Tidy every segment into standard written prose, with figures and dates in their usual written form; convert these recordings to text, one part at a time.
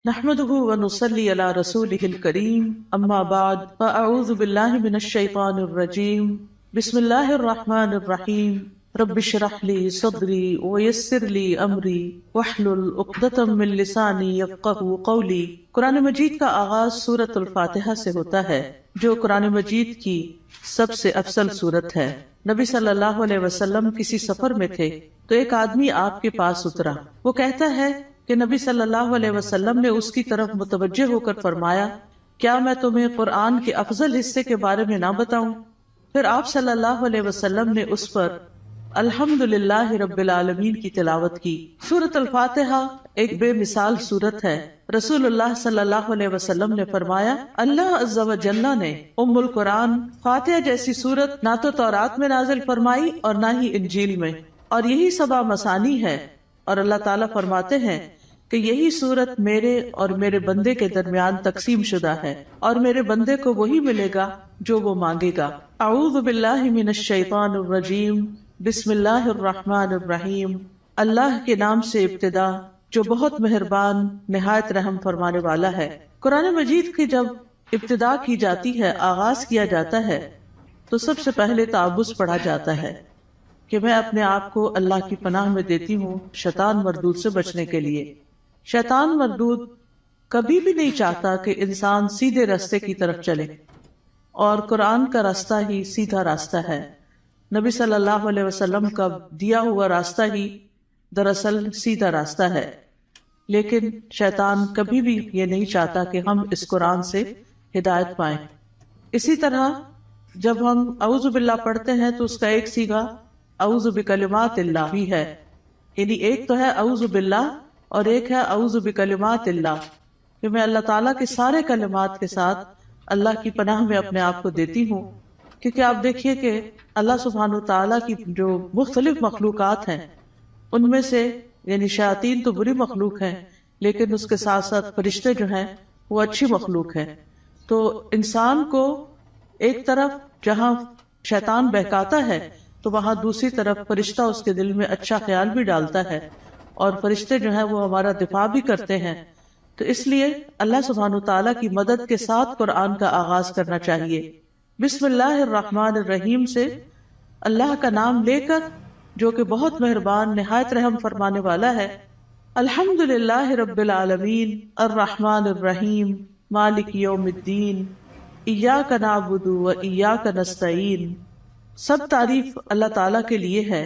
نحمده ونصلي على رسوله الكريم اما بعد فاعوذ بالله من الشيطان الرجيم بسم الله الرحمن الرحيم رب اشرح لي صدري ويسر لي امري واحلل عقدة من لساني يفقهوا قولي۔ قرآن مجید کا آغاز سورۃ الفاتحہ سے ہوتا ہے جو قرآن مجید کی سب سے افضل سورت ہے۔ نبی صلی اللہ علیہ وسلم کسی سفر میں تھے تو ایک آدمی آپ کے پاس اترا۔ وہ کہتا ہے کہ نبی صلی اللہ علیہ وسلم نے اس کی طرف متوجہ ہو کر فرمایا، کیا میں تمہیں قرآن کے افضل حصے کے بارے میں نہ بتاؤں؟ پھر آپ صلی اللہ علیہ وسلم نے اس پر الحمدللہ رب العالمین کی تلاوت کی۔ سورۃ الفاتحہ ایک بے مثال سورت ہے۔ رسول اللہ صلی اللہ علیہ وسلم نے فرمایا، اللہ عز و جل نے ام القرآن فاتحہ جیسی سورت نہ تو تورات میں نازل فرمائی اور نہ ہی انجیل میں، اور یہی سبع مثانی ہے، اور اللہ تعالیٰ فرماتے ہیں کہ یہی سورت میرے اور میرے بندے کے درمیان تقسیم شدہ ہے، اور میرے بندے کو وہی ملے گا جو وہ مانگے گا۔ اعوذ باللہ من الشیطان الرجیم بسم اللہ الرحمن الرحیم۔ اللہ کے نام سے ابتدا جو بہت مہربان نہایت رحم فرمانے والا ہے۔ قرآن مجید کی جب ابتدا کی جاتی ہے، آغاز کیا جاتا ہے، تو سب سے پہلے تعوذ پڑھا جاتا ہے کہ میں اپنے آپ کو اللہ کی پناہ میں دیتی ہوں شیطان مردود سے بچنے کے لیے۔ شیطان مردود کبھی بھی نہیں چاہتا کہ انسان سیدھے راستے کی طرف چلے، اور قرآن کا راستہ ہی سیدھا راستہ ہے۔ نبی صلی اللہ علیہ وسلم کا دیا ہوا راستہ ہی دراصل سیدھا راستہ ہے، لیکن شیطان کبھی بھی یہ نہیں چاہتا کہ ہم اس قرآن سے ہدایت پائیں۔ اسی طرح جب ہم اعوذ باللہ پڑھتے ہیں تو اس کا ایک صیغہ اعوذ بکلمات اللہ بھی ہے، یعنی ایک تو ہے اعوذ باللہ اور ایک ہے اعوذ بکلمات اللہ، کہ میں اللہ تعالیٰ کے سارے کلمات کے ساتھ اللہ کی پناہ میں اپنے آپ کو دیتی ہوں۔ کیونکہ آپ دیکھیے کہ اللہ سبحانہ وتعالیٰ کی جو مختلف مخلوقات ہیں ان میں سے یعنی شیاطین تو بری مخلوق ہیں، لیکن اس کے ساتھ ساتھ فرشتے جو ہیں وہ اچھی مخلوق ہیں۔ تو انسان کو ایک طرف جہاں شیطان بہکاتا ہے تو وہاں دوسری طرف فرشتہ اس کے دل میں اچھا خیال بھی ڈالتا ہے، اور فرشتے جو ہیں وہ ہمارا دفاع بھی کرتے ہیں۔ تو اس لیے اللہ سبحانہ وتعالیٰ کی مدد کے ساتھ قرآن کا آغاز کرنا چاہیے۔ بسم اللہ الرحمن الرحیم سے اللہ کا نام لے کر جو کہ بہت مہربان نہایت رحم فرمانے والا ہے۔ الحمدللہ رب العالمین الرحمن الرحیم مالک یوم الدین ایاک نعبد و ایاک نستعین۔ سب تعریف اللہ تعالیٰ کے لیے ہے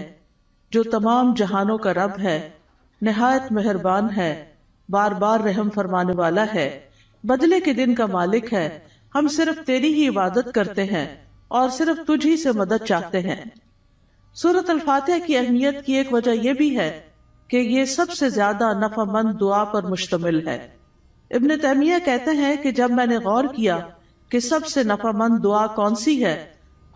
جو تمام جہانوں کا رب ہے، نہایت مہربان ہے، بار بار رحم فرمانے والا ہے، بدلے کے دن کا مالک ہے۔ ہم صرف تیری ہی عبادت کرتے ہیں اور صرف تجھ ہی سے مدد چاہتے ہیں۔ سورۃ الفاتحہ کی اہمیت کی ایک وجہ یہ بھی ہے کہ یہ سب سے زیادہ نفع مند دعا پر مشتمل ہے۔ ابن تیمیہ کہتے ہیں کہ جب میں نے غور کیا کہ سب سے نفع مند دعا کون سی ہے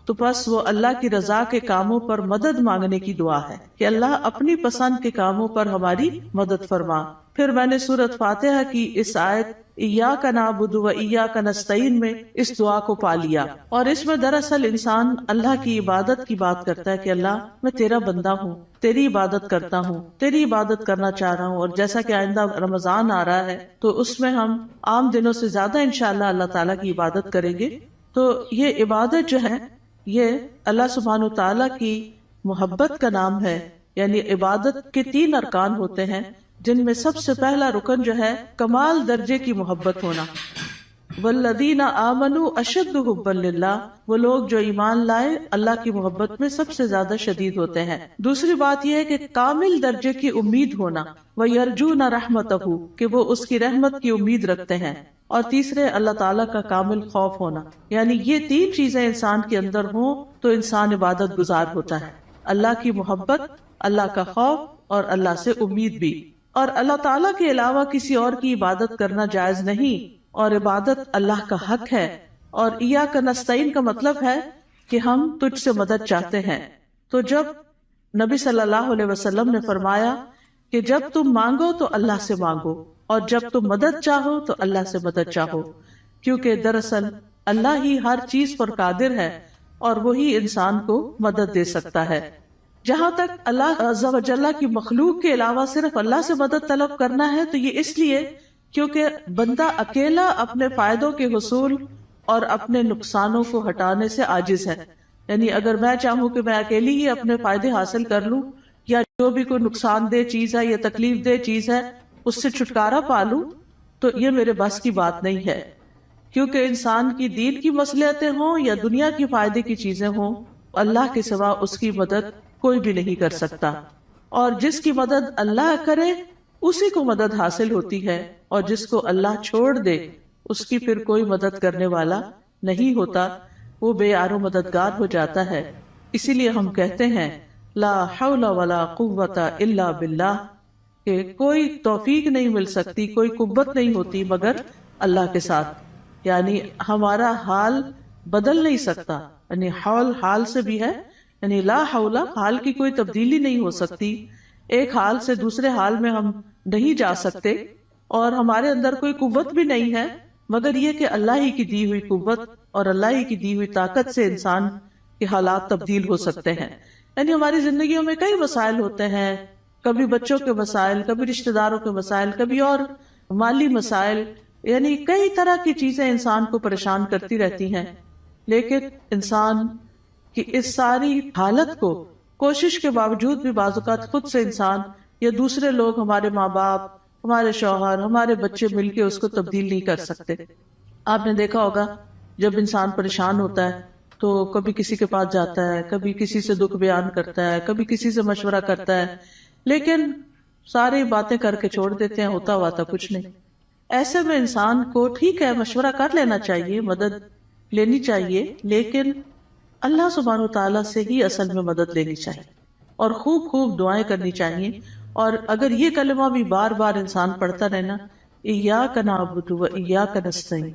تو بس وہ اللہ کی رضا کے کاموں پر مدد مانگنے کی دعا ہے کہ اللہ اپنی پسند کے کاموں پر ہماری مدد فرما۔ پھر میں نے سورۃ فاتحہ کی اس آیت ایاک نعبد و ایاک نستعین میں اس دعا کو پا لیا، اور اس میں دراصل انسان اللہ کی عبادت کی بات کرتا ہے کہ اللہ میں تیرا بندہ ہوں، تیری عبادت کرتا ہوں، تیری عبادت کرنا چاہ رہا ہوں۔ اور جیسا کہ آئندہ رمضان آ رہا ہے تو اس میں ہم عام دنوں سے زیادہ انشاءاللہ اللہ تعالیٰ کی عبادت کریں گے۔ تو یہ عبادت جو ہے یہ اللہ سبحانہ تعالیٰ کی محبت کا نام ہے، یعنی عبادت کے 3 ارکان ہوتے ہیں، جن میں سب سے پہلا رکن جو ہے کمال درجے کی محبت ہونا۔ والذین آمنوا اشد حبا للہ، وہ لوگ جو ایمان لائے اللہ کی محبت میں سب سے زیادہ شدید ہوتے ہیں۔ دوسری بات یہ ہے کہ کامل درجے کی امید ہونا، وَيَرْجُونَ رَحْمَتَهُ، کہ وہ اس کی رحمت کی امید رکھتے ہیں۔ اور تیسرے اللہ تعالیٰ کا کامل خوف ہونا، یعنی یہ 3 چیزیں انسان کے اندر ہوں تو انسان عبادت گزار ہوتا ہے۔ اللہ کی محبت، اللہ کا خوف اور اللہ سے امید بھی۔ اور اللہ تعالیٰ کے علاوہ کسی اور کی عبادت کرنا جائز نہیں، اور عبادت اللہ کا حق ہے۔ اور ایاک نستعین کا مطلب ہے کہ ہم تجھ سے مدد چاہتے ہیں۔ تو جب نبی صلی اللہ علیہ وسلم نے فرمایا کہ جب تم مانگو تو اللہ سے مانگو، اور جب تم مدد چاہو تو اللہ سے مدد چاہو، کیونکہ دراصل اللہ ہی ہر چیز پر قادر ہے اور وہی انسان کو مدد دے سکتا ہے۔ جہاں تک اللہ عز و جل کی مخلوق کے علاوہ صرف اللہ سے مدد طلب کرنا ہے تو یہ اس لیے کیونکہ بندہ اکیلا اپنے فائدوں کے حصول اور اپنے نقصانوں کو ہٹانے سے عاجز ہے. یعنی اگر میں چاہوں کہ میں اکیلی ہی اپنے فائدے حاصل کر لوں یا جو بھی کوئی نقصان دہ چیز ہے یا تکلیف دہ چیز ہے اس سے چھٹکارا پا لوں تو یہ میرے بس کی بات نہیں ہے. کیونکہ انسان کی دین کی مصلحتیں ہوں یا دنیا کی فائدے کی چیزیں ہوں، اللہ کے سوا اس کی مدد کوئی بھی نہیں کر سکتا. اور جس کی مدد اللہ کرے اسی کو مدد حاصل ہوتی ہے، اور جس کو اللہ چھوڑ دے اس کی پھر کوئی مدد کرنے والا نہیں ہوتا، وہ بے یار و مددگار ہو جاتا ہے. اسی لیے ہم کہتے ہیں لا حول ولا قوت الا باللہ، کہ کوئی توفیق نہیں مل سکتی، کوئی قوت نہیں ہوتی مگر اللہ کے ساتھ. یعنی ہمارا حال بدل نہیں سکتا، یعنی حال سے بھی ہے، یعنی لا حول، حال کی کوئی تبدیلی نہیں ہو سکتی. ایک حال سے دوسرے حال میں ہم نہیں جا سکتے، اور ہمارے اندر کوئی قوت بھی نہیں ہے مگر یہ کہ اللہ ہی کی دی ہوئی قوت اور اللہ ہی کی دی ہوئی طاقت سے انسان کے حالات تبدیل ہو سکتے ہیں. یعنی ہماری زندگیوں میں کئی مسائل ہوتے ہیں، کبھی بچوں کے مسائل، کبھی رشتہ داروں کے مسائل، کبھی اور مالی مسائل، یعنی کئی طرح کی چیزیں انسان کو پریشان کرتی رہتی ہیں. لیکن انسان کی اس ساری حالت کو کوشش کے باوجود بھی بعض اوقات خود سے انسان یا دوسرے لوگ، ہمارے ماں باپ، ہمارے شوہر، ہمارے بچے مل کے اس کو تبدیل نہیں کر سکتے. آپ نے دیکھا ہوگا جب انسان پریشان ہوتا ہے تو کبھی کسی کے پاس جاتا ہے، کبھی کسی سے دکھ بیان کرتا ہے، کبھی کسی سے مشورہ کرتا ہے، لیکن ساری باتیں کر کے چھوڑ دیتے ہیں، ہوتا ہوا تھا کچھ نہیں. ایسے میں انسان کو ٹھیک ہے مشورہ کر لینا چاہیے، مدد لینی چاہیے، لیکن اللہ سبحانہ وتعالیٰ سے ہی اصل میں مدد لینی چاہیے اور خوب خوب دعائیں کرنی چاہیے. اور اگر یہ کلمہ بھی بار بار انسان پڑھتا رہے نا، ایاک نعبد و ایاک نستعین،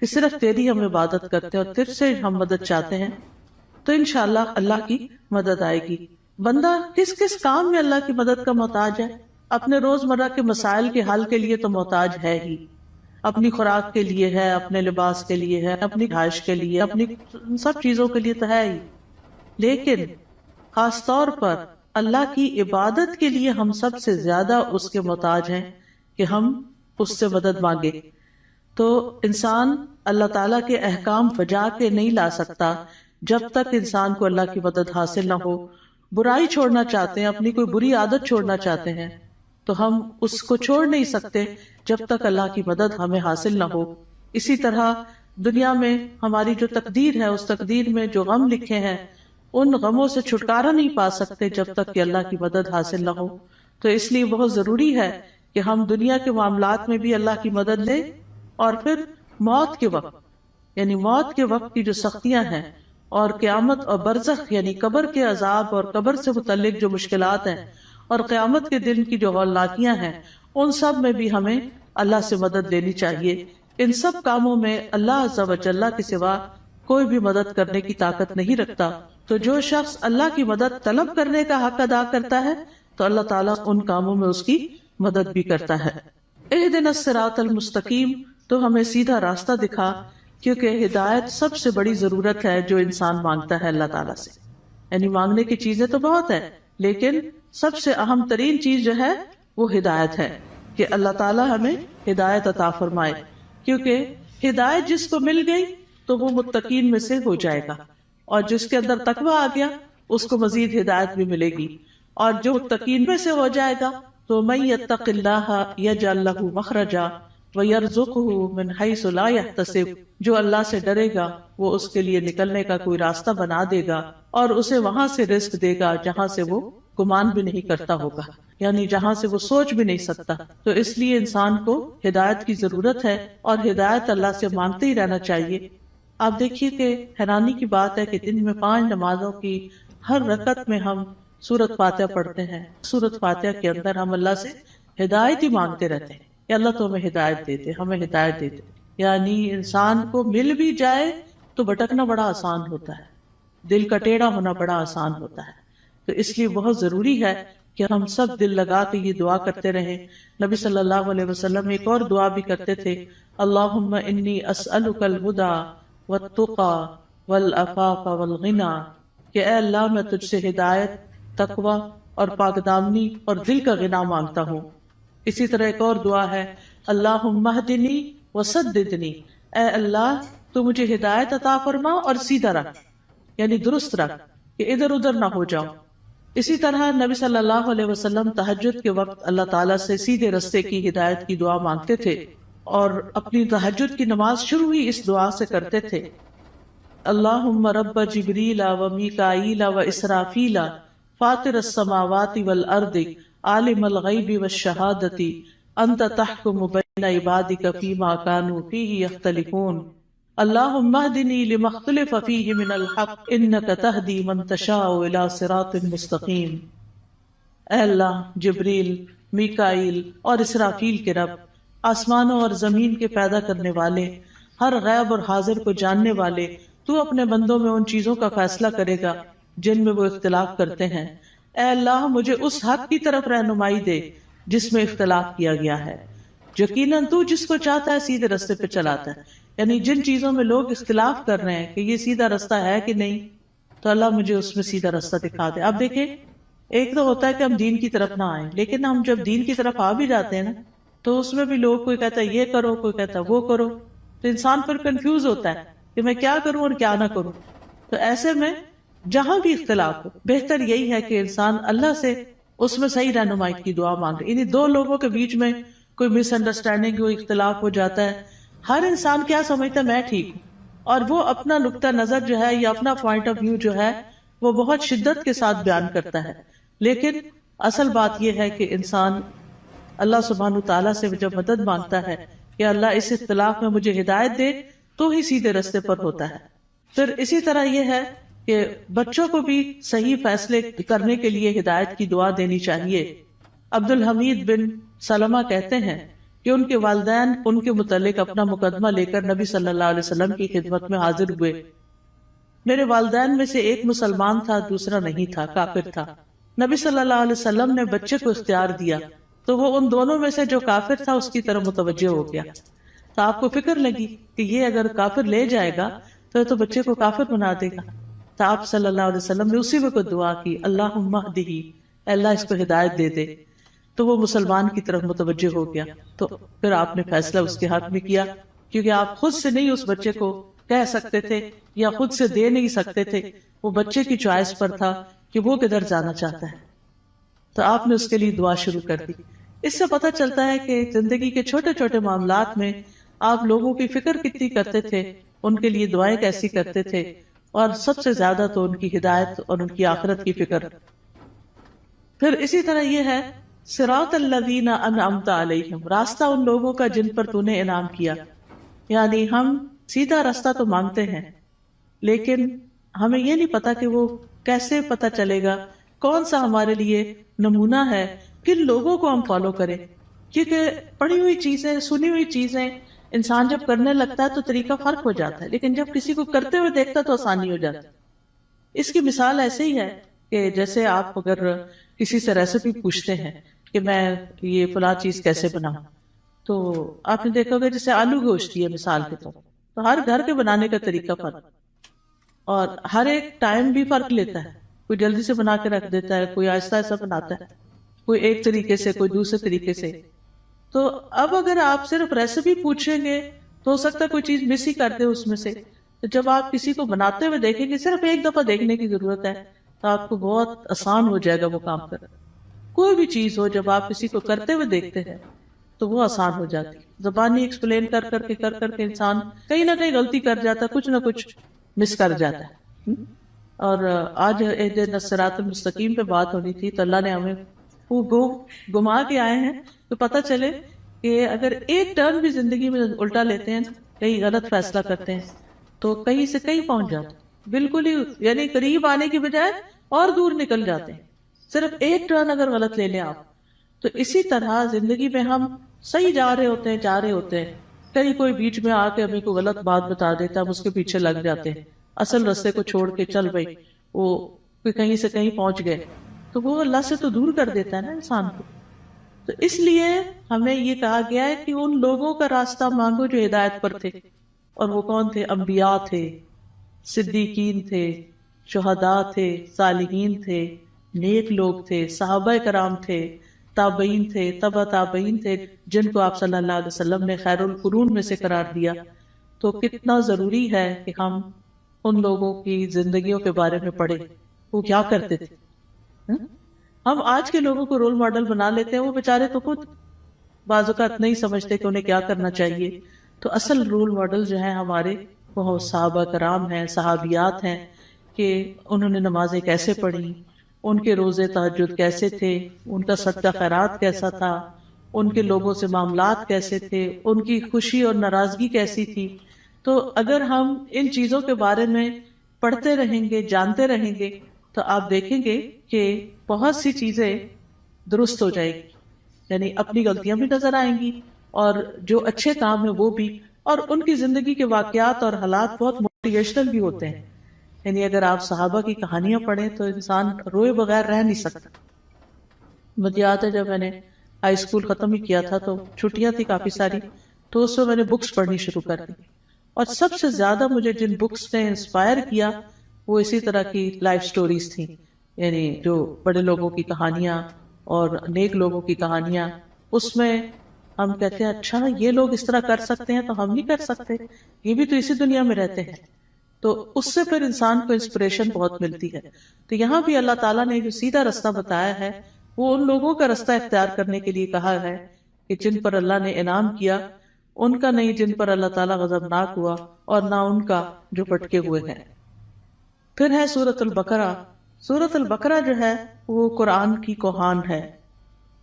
کہ صرف تیری ہم عبادت کرتے ہیں اور تجھ سے ہم مدد چاہتے ہیں، تو انشاءاللہ اللہ کی مدد آئے گی. بندہ کس کس کام میں اللہ کی مدد کا محتاج ہے؟ اپنے روزمرہ کے مسائل کے حل کے لیے تو محتاج ہے ہی، اپنی خوراک کے لیے ہے، اپنے لباس کے لیے ہے، اپنی رہائش کے لیے، اپنی سب چیزوں کے لیے تو ہے ہی. لیکن خاص طور پر اللہ کی عبادت کے لیے ہم سب سے زیادہ اس کے محتاج ہیں کہ ہم اس سے مدد مانگے. تو انسان اللہ تعالیٰ کے احکام بجا کے نہیں لا سکتا جب تک انسان کو اللہ کی مدد حاصل نہ ہو. برائی چھوڑنا چاہتے ہیں، اپنی کوئی بری عادت چھوڑنا چاہتے ہیں، تو ہم اس کو چھوڑ نہیں سکتے جب تک اللہ کی مدد ہمیں حاصل نہ ہو. اسی طرح دنیا میں ہماری جو تقدیر ہے، اس تقدیر میں جو غم لکھے ہیں، ان غموں سے چھٹکارا نہیں پا سکتے جب تک کہ اللہ کی مدد حاصل نہ ہو. تو اس لیے بہت ضروری ہے کہ ہم دنیا کے معاملات میں بھی اللہ کی مدد لیں، اور پھر موت کے وقت، یعنی موت کے وقت کی جو سختیاں ہیں، اور قیامت اور برزخ یعنی قبر کے عذاب اور قبر سے متعلق جو مشکلات ہیں، اور قیامت کے دن کی جو ہولناکیاں ہیں، ان سب میں بھی ہمیں اللہ سے مدد لینی چاہیے. ان سب کاموں میں اللہ عز و جل کے سوا کوئی بھی مدد کرنے کی طاقت نہیں رکھتا. تو جو شخص اللہ کی مدد طلب کرنے کا حق ادا کرتا ہے تو اللہ تعالیٰ ان کاموں میں اس کی مدد بھی کرتا ہے. اہدنا الصراط المستقیم، تو ہمیں سیدھا راستہ دکھا، کیونکہ ہدایت سب سے بڑی ضرورت ہے جو انسان مانگتا ہے اللہ تعالیٰ سے. یعنی مانگنے کی چیزیں تو بہت ہے، لیکن سب سے اہم ترین چیز جو ہے وہ ہدایت ہے، کہ اللہ تعالیٰ ہمیں ہدایت عطا فرمائے. کیونکہ ہدایت جس کو مل گئی تو وہ متقین میں سے ہو جائے گا، اور جس کے اندر تقویٰ آ گیا اس کو مزید ہدایت بھی ملے گی. اور جو متقین میں سے ہو جائے گا تو من یتق اللہ یجعل لہ مخرجا ویرزقہ من حیث لا یحتسب، جو اللہ سے ڈرے گا وہ اس کے لیے نکلنے کا کوئی راستہ بنا دے گا اور اسے وہاں سے رزق دے گا جہاں سے وہ گمان بھی نہیں کرتا ہوگا، یعنی جہاں سے وہ سوچ بھی نہیں سکتا. تو اس لیے انسان کو ہدایت کی ضرورت ہے اور ہدایت اللہ سے مانگتے ہی رہنا چاہیے. آپ دیکھیے کہ حیرانی کی بات ہے کہ دن میں 5 نمازوں کی ہر رکعت میں ہم سورۃ فاتحہ پڑھتے ہیں. سورۃ فاتحہ کے اندر ہم اللہ سے ہدایت ہی مانگتے رہتے ہیں کہ اللہ تو ہمیں ہدایت دے دے، ہمیں ہدایت دے دے. یعنی انسان کو مل بھی جائے تو بھٹکنا بڑا آسان ہوتا ہے، دل کا ٹیڑھا ہونا بڑا آسان ہوتا ہے. تو اس لیے بہت ضروری ہے کہ ہم سب دل لگا کے یہ دعا کرتے رہیں. نبی صلی اللہ علیہ وسلم ایک اور دعا بھی کرتے تھے، اللہم انی اسألک الہدی والتقی والعفاف والغنی، کہ اے اللہ میں تجھ سے ہدایت، تقوی اور پاک دامنی اور دل کا غنا مانگتا ہوں. اسی طرح ایک اور دعا ہے، اللہم اہدنی وسددنی، اے اللہ تو مجھے ہدایت عطا فرما اور سیدھا رکھ، یعنی درست رکھ کہ ادھر ادھر نہ ہو جاؤ۔ اسی طرح نبی صلی اللہ علیہ وسلم تہجد کے وقت اللہ تعالیٰ سے سیدھے رستے کی ہدایت کی دعا مانگتے تھے، اور اپنی تہجد کی نماز شروع ہی اس دعا سے کرتے تھے، اللہم رب جبریل و میکائیل و اسرافیل فاطر السماوات والارض عالم الغیب والشہادۃ انت تحکم بین عبادک فیما کانوا فیہ یختلفون اللہم اہدنی لما اختلف فیہ من الحق انک تہدی من تشاء الی صراط مستقیم۔ اے اللہ، جبریل، میکائیل اور اسرافیل کے رب، آسمانوں اور زمین کے پیدا کرنے والے، ہر غیب اور حاضر کو جاننے والے، تو اپنے بندوں میں ان چیزوں کا فیصلہ کرے گا جن میں وہ اختلاف کرتے ہیں۔ اے اللہ، مجھے اس حق کی طرف رہنمائی دے جس میں اختلاف کیا گیا ہے، یقیناً تو جس کو چاہتا ہے سیدھے رستے پہ چلاتا ہے۔ یعنی جن چیزوں میں لوگ اختلاف کر رہے ہیں کہ یہ سیدھا رستہ ہے کہ نہیں، تو اللہ مجھے اس میں سیدھا رستہ دکھا دے۔ اب دیکھیں، ایک تو ہوتا ہے کہ ہم دین کی طرف نہ آئیں، لیکن ہم جب دین کی طرف آ بھی جاتے ہیں نا، تو اس میں بھی لوگ، کوئی کہتا ہے یہ کرو، کوئی کہتا ہے وہ کرو، تو انسان پھر کنفیوز ہوتا ہے کہ میں کیا کروں اور کیا نہ کروں۔ تو ایسے میں جہاں بھی اختلاف ہو، بہتر یہی ہے کہ انسان اللہ سے اس میں صحیح رہنمائی کی دعا مانگے۔ یعنی دو لوگوں کے بیچ میں کوئی مس انڈرسٹینڈنگ، کوئی اختلاف ہو جاتا ہے، ہر انسان کیا سمجھتا ہے، میں ٹھیک ہوں، اور وہ اپنا نقطہ نظر جو ہے یا اپنا پوائنٹ آف ویو جو ہے وہ بہت شدت کے ساتھ بیان کرتا ہے، لیکن اصل بات یہ ہے کہ انسان اللہ سبحانہ تعالیٰ سے جب مدد مانگتا ہے کہ اللہ اس اختلاف میں مجھے ہدایت دے، تو ہی سیدھے رستے پر ہوتا ہے۔ پھر اسی طرح یہ ہے کہ بچوں کو بھی صحیح فیصلے کرنے کے لیے ہدایت کی دعا دینی چاہیے۔ عبد الحمید بن سلمہ کہتے ہیں کہ ان کے والدین ان کے متعلق اپنا مقدمہ لے کر نبی صلی اللہ علیہ وسلم کی خدمت میں حاضر ہوئے۔ میرے والدین میں سے ایک مسلمان تھا، دوسرا نہیں تھا، کافر تھا۔ نبی صلی اللہ علیہ وسلم نے بچے کو اختیار دیا تو وہ ان دونوں میں سے جو کافر تھا اس کی طرف متوجہ ہو گیا۔ تو آپ کو فکر لگی کہ یہ اگر کافر لے جائے گا تو بچے کو کافر بنا دے گا۔ تو آپ صلی اللہ علیہ وسلم نے اسی وقت دعا کی، اللہم اہدہ، اللہ اس کو ہدایت دے دے۔ تو وہ مسلمان کی طرف متوجہ ہو گیا۔ تو پھر آپ نے فیصلہ اس کے حق میں کیا، کیونکہ آپ خود سے نہیں اس بچے کو کہہ سکتے تھے یا خود سے دے نہیں سکتے تھے، وہ بچے کی چوائس پر تھا کہ وہ کدھر جانا چاہتا ہے۔ تو آپ نے اس کے لیے دعا شروع کر دی۔ اس سے پتہ چلتا ہے کہ زندگی کے چھوٹے چھوٹے معاملات میں آپ لوگوں کی فکر کتنی کرتے تھے، ان کے لیے دعائیں کیسی کرتے تھے، اور سب سے زیادہ تو ان کی ہدایت اور ان کی آخرت کی فکر۔ پھر اسی طرح یہ ہے، صراط الذین انعمت علیہم، راستہ ان لوگوں کا جن پر تو نے انعام کیا۔ یعنی ہم سیدھا راستہ تو مانگتے ہیں، لیکن ہمیں یہ نہیں پتا کہ وہ کیسے پتا چلے گا، کون سا ہمارے لیے نمونہ ہے، کن لوگوں کو ہم فالو کریں۔ کیونکہ پڑھی ہوئی چیزیں، سنی ہوئی چیزیں انسان جب کرنے لگتا ہے تو طریقہ فرق ہو جاتا ہے، لیکن جب کسی کو کرتے ہوئے دیکھتا ہے تو آسانی ہو جاتی ہے۔ اس کی مثال ایسے ہی ہے کہ جیسے آپ اگر کسی سے ریسیپی پوچھتے ہیں کہ میں یہ فلاں چیز کیسے بناؤں، تو آپ نے دیکھا ہوگا جیسے آلو گوشت ہے مثال کے طور، تو ہر گھر کے بنانے کا طریقہ فرق، اور ہر ایک ٹائم بھی فرق لیتا ہے۔ کوئی جلدی سے بنا کے رکھ دیتا ہے، کوئی آہستہ آہستہ بناتا ہے، کوئی ایک طریقے سے، کوئی دوسرے طریقے سے۔ تو اب اگر آپ صرف ریسیپی پوچھیں گے تو ہو سکتا ہے کوئی چیز مس ہی کر دے اس میں سے۔ تو جب آپ کسی کو بناتے ہوئے دیکھیں گے، صرف ایک دفعہ دیکھنے کی ضرورت ہے، تو آپ کو بہت آسان ہو جائے گا وہ کام کرنا۔ کوئی بھی چیز ہو، جب آپ کسی کو کرتے ہوئے دیکھتے ہیں تو وہ آسان ہو جاتی۔ زبانی ایکسپلین کر کر کے انسان کہیں نہ کہیں غلطی کر جاتا ہے، کچھ نہ کچھ مس کر جاتا ہے۔ اور آج اہدنا الصراط المستقیم پہ بات ہونی تھی، تو اللہ نے ہمیں وہ گما کے آئے ہیں تو پتہ چلے کہ اگر ایک ٹرن بھی زندگی میں الٹا لیتے ہیں، کہیں غلط فیصلہ کرتے ہیں، تو کہیں سے کہیں پہنچ جاتے ہیں، بالکل ہی یعنی قریب آنے کی بجائے اور دور نکل جاتے ہیں، صرف ایک ٹرن اگر غلط لے لیں آپ۔ تو اسی طرح زندگی میں ہم صحیح جا رہے ہوتے ہیں، کہیں کوئی بیچ میں آ کے ہمیں کوئی غلط بات بتا دیتا ہے، ہم اس کے پیچھے لگ جاتے ہیں، اصل راستے کو چھوڑ کے چل بھائی وہ کہیں سے کہیں پہنچ گئے، تو وہ اللہ سے تو دور کر دیتا ہے نا انسان کو۔ تو اس لیے ہمیں یہ کہا گیا ہے کہ ان لوگوں کا راستہ مانگو جو ہدایت پر تھے، اور وہ کون تھے؟ انبیاء تھے، صدیقین تھے، شہداء تھے، صالحین تھے، نیک لوگ تھے، صحابہ کرام تھے، تابعین تھے، تبع تابعین تھے، جن کو آپ صلی اللہ علیہ وسلم نے خیر القرون میں سے قرار دیا. تو کتنا ضروری ہے کہ ہم ان لوگوں کی زندگیوں کے بارے میں پڑھیں، وہ کیا کرتے تھے. ہم آج کے لوگوں کو رول ماڈل بنا لیتے ہیں، وہ بیچارے تو خود بعض اوقات نہیں سمجھتے کہ انہیں کیا کرنا چاہیے. تو اصل رول ماڈل جو ہیں ہمارے وہ صحابہ کرام ہیں، صحابیات ہیں، کہ انہوں نے نمازیں کیسے پڑھی، ان کے روزے تہجد کیسے تھے، ان کا صدقہ خیرات کیسا تھا، ان کے لوگوں سے معاملات کیسے تھے، ان کی خوشی اور ناراضگی کیسی تھی. تو اگر ہم ان چیزوں کے بارے میں پڑھتے رہیں گے، جانتے رہیں گے، تو آپ دیکھیں گے کہ بہت سی چیزیں درست ہو جائیں گی. یعنی اپنی غلطیاں بھی نظر آئیں گی اور جو اچھے کام ہیں وہ بھی. اور ان کی زندگی کے واقعات اور حالات بہت موٹیویشنل بھی ہوتے ہیں. یعنی اگر آپ صحابہ کی کہانیاں پڑھیں تو انسان روئے بغیر رہ نہیں سکتا. مجھے یاد ہے جب میں نے ہائی اسکول ختم ہی کیا تھا تو چھٹیاں تھی کافی ساری، تو اس میں میں نے بکس پڑھنی شروع کر دی. اور سب سے زیادہ مجھے جن بکس نے انسپائر کیا وہ اسی طرح کی لائف سٹوریز تھیں. یعنی جو بڑے لوگوں کی کہانیاں اور نیک لوگوں کی کہانیاں. اس میں ہم کہتے ہیں اچھا یہ لوگ اس طرح کر سکتے ہیں تو ہم نہیں کر سکتے، یہ بھی تو اسی دنیا میں رہتے ہیں. تو اس سے پھر انسان کو انسپریشن بہت ملتی ہے. تو یہاں بھی اللہ تعالیٰ نے جو سیدھا رستہ بتایا ہے وہ ان لوگوں کا رستہ اختیار کرنے کے لیے کہا ہے کہ جن پر اللہ نے انعام کیا، ان کا نہیں جن پر اللہ تعالیٰ غضبناک ہوا، اور نہ ان کا جو بھٹکے ہوئے ہیں. پھر ہے سورۃ البقرہ. سورۃ البقرہ جو ہے وہ قرآن کی کوہان ہے.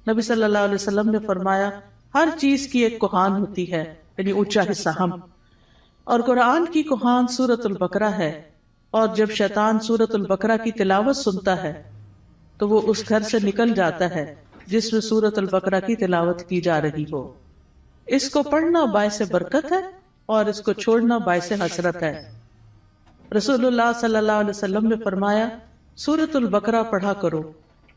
نبی صلی اللہ علیہ وسلم نے فرمایا ہر چیز کی ایک کوہان ہوتی ہے، یعنی اونچا حصہ ہم، اور قرآن کی کوہان سورۃ البقرہ ہے. اور جب شیطان سورۃ البقرہ کی تلاوت سنتا ہے تو وہ اس گھر سے نکل جاتا ہے جس میں سورۃ البقرہ کی تلاوت کی جا رہی ہو. اس کو پڑھنا باعث برکت ہے اور اس کو چھوڑنا باعث حسرت ہے. رسول اللہ صلی اللہ علیہ وسلم نے فرمایا سورۃ البقرہ پڑھا کرو،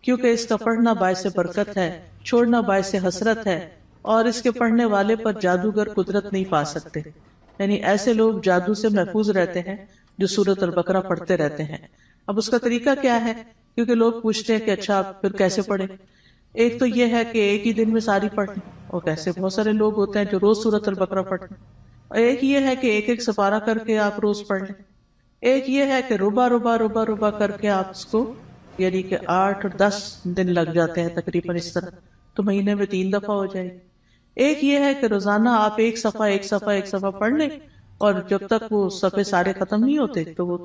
کیونکہ اس کا پڑھنا باعث برکت ہے، چھوڑنا باعث حسرت ہے، اور اس کے پڑھنے والے پر جادوگر قدرت نہیں پا سکتے. یعنی ایسے لوگ جادو سے محفوظ رہتے ہیں جو سورۃ البقرہ پڑھتے رہتے ہیں. اب اس کا طریقہ کیا ہے؟ کیونکہ لوگ پوچھتے ہیں کہ اچھا پھر کیسے پڑھیں. ایک تو یہ ہے کہ ایک ہی دن میں ساری پڑھ لیں، اور کیسے بہت سارے لوگ ہوتے ہیں جو روز سورۃ البقرہ پڑھتے ہیں. اور ایک یہ ہے کہ ایک ایک سپارہ کر کے آپ روز پڑھ لیں. ایک یہ ہے کہ ربع ربع ربع ربع کر کے آپ اس کو، یعنی کہ 8 اور 10 دن لگ جاتے ہیں تقریباً اس طرح، تو مہینے میں 3 دفعہ ہو جائے گی. ایک یہ ہے کہ روزانہ آپ ایک صفحہ پڑھ لیں، اور جب تک وہ صفحے سارے ختم نہیں ہوتے تو وہ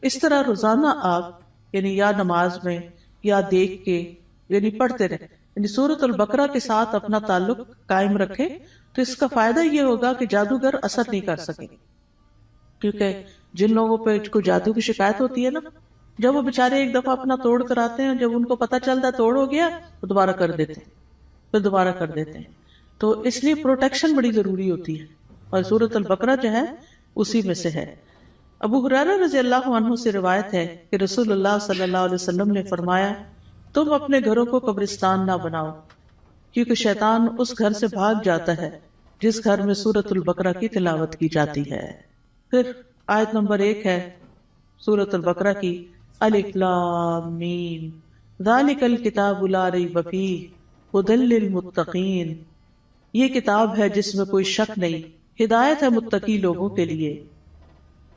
اس طرح روزانہ آپ یعنی یا نماز میں یا دیکھ کے یعنی پڑھتے رہیں. یعنی سورۃ البقرہ کے ساتھ اپنا تعلق قائم رکھے تو اس کا فائدہ یہ ہوگا کہ جادوگر اثر نہیں کر سکیں. کیونکہ جن لوگوں پہ کوئی جادو کی شکایت ہوتی ہے نا، جب وہ بےچارے ایک دفعہ اپنا توڑ کر آتے ہیں، جب ان کو پتہ چلتا ہے توڑ ہو گیا تو دوبارہ کر دیتے ہیں، پھر دوبارہ کر دیتے ہیں. تو اس لیے پروٹیکشن بڑی ضروری ہوتی ہے، اور سورۃ البقرہ جو ہے اسی میں سے ہے. ابو ہریرہ رضی اللہ عنہ سے روایت ہے کہ رسول اللہ صلی اللہ علیہ وسلم نے فرمایا تم اپنے گھروں کو قبرستان نہ بناؤ، کیونکہ شیطان اس گھر سے بھاگ جاتا ہے جس گھر میں سورۃ البقرہ کی تلاوت کی جاتی ہے. پھر آیت نمبر 1 ہے سورۃ البقرہ کی، الف لام میم ذالک الکتاب لا ریب فیہ ھدی للمتقین. یہ کتاب ہے جس میں کوئی شک نہیں، ہدایت ہے متقی لوگوں کے لیے.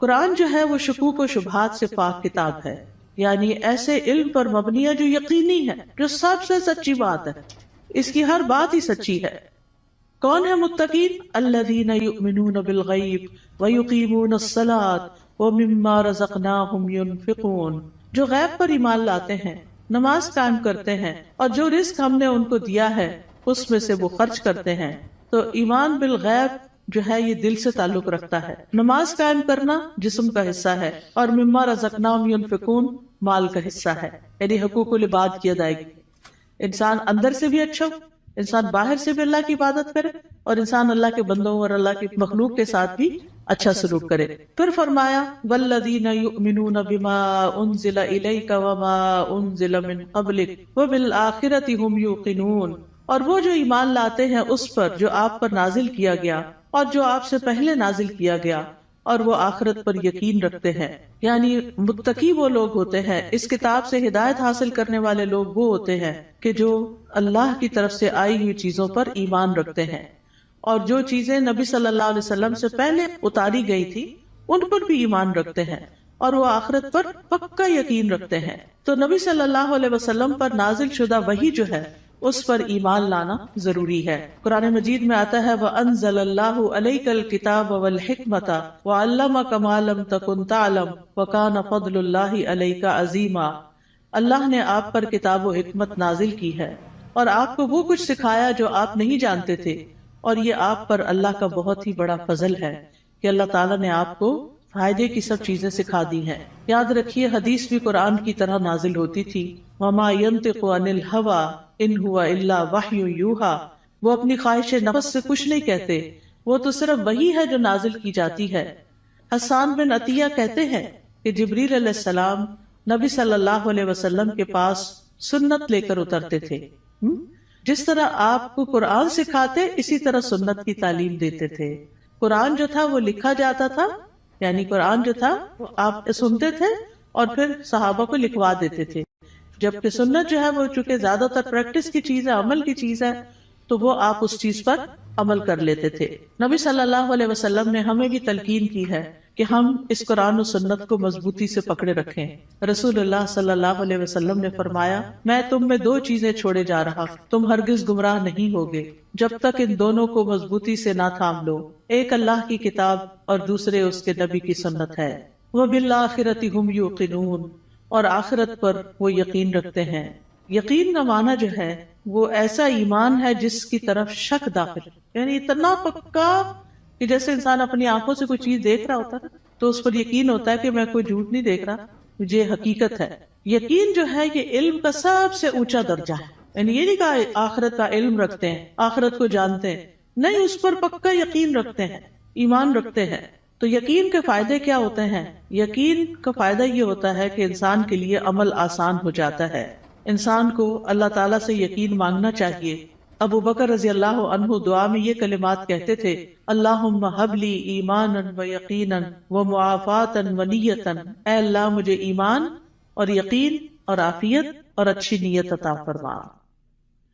قرآن جو ہے وہ شکوک و شبہات سے پاک کتاب ہے، یعنی ایسے علم پر مبنی ہے جو یقینی ہے، جو سب سے سچی بات ہے، اس کی ہر بات ہی سچی ہے. کون ہے متقین؟ الذین یؤمنون بالغیب ویقیمون الصلاۃ ومما رزقناہم ینفقون. جو غیب پر ایمان لاتے ہیں، نماز قائم کرتے ہیں، اور جو رزق ہم نے ان کو دیا ہے اس میں سے وہ خرچ کرتے ہیں. تو ایمان بالغیب جو ہے یہ دل سے تعلق رکھتا ہے. نماز قائم کرنا جسم کا حصہ ہے، اور مما رزقناہم ینفقون مال کا حصہ ہے، یعنی حقوق العباد کی ادائیگی. انسان اندر سے بھی اچھا ہو، انسان باہر سے بھی اللہ کی عبادت کرے، اور انسان اللہ کے بندوں اور اللہ کی مخلوق کے ساتھ بھی اچھا سلوک کرے. پھر فرمایا والذین یؤمنون بما انزل الیک وما انزل من قبلک وبالآخرۃ ھم یوقنون. اور وہ جو ایمان لاتے ہیں اس پر جو آپ پر نازل کیا گیا اور جو آپ سے پہلے نازل کیا گیا، اور وہ آخرت پر یقین رکھتے ہیں. یعنی متقی وہ لوگ ہوتے ہیں، اس کتاب سے ہدایت حاصل کرنے والے لوگ وہ ہوتے ہیں کہ جو اللہ کی طرف سے آئی ہوئی چیزوں پر ایمان رکھتے ہیں، اور جو چیزیں نبی صلی اللہ علیہ وسلم سے پہلے اتاری گئی تھی ان پر بھی ایمان رکھتے ہیں، اور وہ آخرت پر پکا یقین رکھتے ہیں. تو نبی صلی اللہ علیہ وسلم پر نازل شدہ وحی جو ہے اس پر ایمان لانا ضروری ہے. قرآن مجید میں آتا ہے وَأَنزَلَ اللَّهُ عَلَيْكَ الْكِتَابَ وَالْحِكْمَةَ وَعَلَّمَكَ مَا لَمْ تَكُنْ تَعْلَمْ وَكَانَ فَضْلُ اللَّهِ عَلَيْكَ عَظِيمًا. اللہ نے آپ پر کتاب و حکمت نازل کی ہے اور آپ کو وہ کچھ سکھایا جو آپ نہیں جانتے تھے، اور یہ آپ پر اللہ کا بہت ہی بڑا فضل ہے کہ اللہ تعالیٰ نے آپ کو فائدے کی سب چیزیں سکھا دی ہیں. یاد رکھیے حدیث بھی قرآن کی طرح نازل ہوتی تھی. وَمَا يَنطِقُ عَنِ الْهَوَىٰ إِنْ هُوَ إِلَّا وَحْيٌ يُوحَىٰ. وہ اپنی خواہش نفس سے کچھ نہیں کہتے، وہ تو صرف وحی ہے جو نازل کی جاتی ہے. حسان بن عطیہ کہتے ہیں کہ جبریل علیہ السلام نبی صلی اللہ علیہ وسلم کے پاس سنت لے کر اترتے تھے. جس طرح آپ کو قرآن سکھاتے اسی طرح سنت کی تعلیم دیتے تھے. قرآن جو تھا وہ لکھا جاتا تھا، یعنی قرآن جو تھا وہ آپ سنتے تھے اور پھر صحابہ کو لکھوا دیتے تھے، جبکہ سنت جو ہے وہ چونکہ زیادہ تر پریکٹس کی چیز ہے، عمل کی چیز ہے، تو وہ آپ اس چیز پر عمل کر لیتے تھے. نبی صلی اللہ علیہ وسلم نے ہمیں بھی تلقین کی ہے کہ ہم اس قرآن و سنت کو مضبوطی سے پکڑے رکھیں. رسول اللہ صلی اللہ علیہ وسلم نے فرمایا میں تم میں دو چیزیں چھوڑے جا رہا، تم ہرگز گمراہ نہیں ہوگے جب تک ان دونوں کو مضبوطی سے نہ تھام لو. ایک اللہ کی کتاب اور دوسرے اس کے نبی کی سنت ہے. وَبِالْآخِرَةِ هُمْ يُوقِنُونَ. اور آخرت پر وہ یقین رکھتے ہیں. یقین کا معنی جو ہے وہ ایسا ایمان ہے جس کی طرف شک داخل، یعنی اتنا پکا کہ جیسے انسان اپنی آنکھوں سے کوئی چیز دیکھ رہا ہوتا ہے تو اس پر یقین ہوتا ہے کہ میں کوئی جھوٹ نہیں دیکھ رہا، یہ حقیقت ہے. یقین جو ہے یہ علم کا سب سے اونچا درجہ ہے. یعنی یہ نہیں کہا آخرت کا علم رکھتے ہیں، آخرت کو جانتے ہیں، نہیں، اس پر پکا یقین رکھتے ہیں، ایمان رکھتے ہیں. تو یقین کے فائدے کیا ہوتے ہیں؟ یقین کا فائدہ یہ ہوتا ہے کہ انسان کے لیے عمل آسان ہو جاتا ہے. انسان کو اللہ تعالیٰ سے یقین مانگنا چاہیے. ابو بکر رضی اللہ عنہ دعا میں یہ کلمات کہتے تھے اللہم ہب لی ایمانا و یقینا و معافاتا و نیتا. اے اللہ مجھے ایمان اور یقین اور عافیت اور اچھی نیت عطا فرما.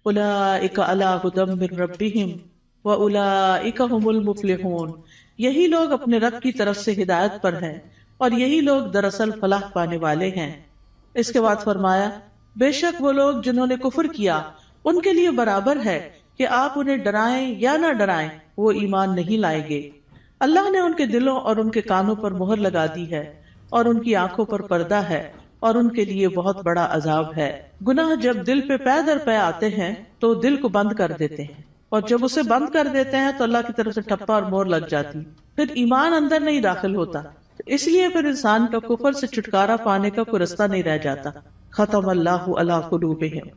اولئک علی ھدی من ربہم واولئک ھم المفلحون. یہی لوگ اپنے رب کی طرف سے ہدایت پر ہیں اور یہی لوگ دراصل فلاح پانے والے ہیں. اس کے بعد فرمایا بے شک وہ لوگ جنہوں نے کفر کیا ان کے لیے برابر ہے کہ آپ انہیں ڈرائیں یا نہ ڈرائیں، وہ ایمان نہیں لائیں گے. اللہ نے ان کے دلوں اور ان کے کانوں پر مہر لگا دی ہے اور ان کی آنکھوں پر پردہ ہے اور ان کے لیے بہت بڑا عذاب ہے. گناہ جب دل پہ پے در پے آتے ہیں تو دل کو بند کر دیتے ہیں، اور جب اسے بند کر دیتے ہیں تو اللہ کی طرف سے ٹھپا اور مہر لگ جاتی، پھر ایمان اندر نہیں داخل ہوتا. اس لیے پھر انسان کا کفر سے چھٹکارا پانے کا کوئی رستہ نہیں رہ جاتا. ختم اللہ علی قلوبہم.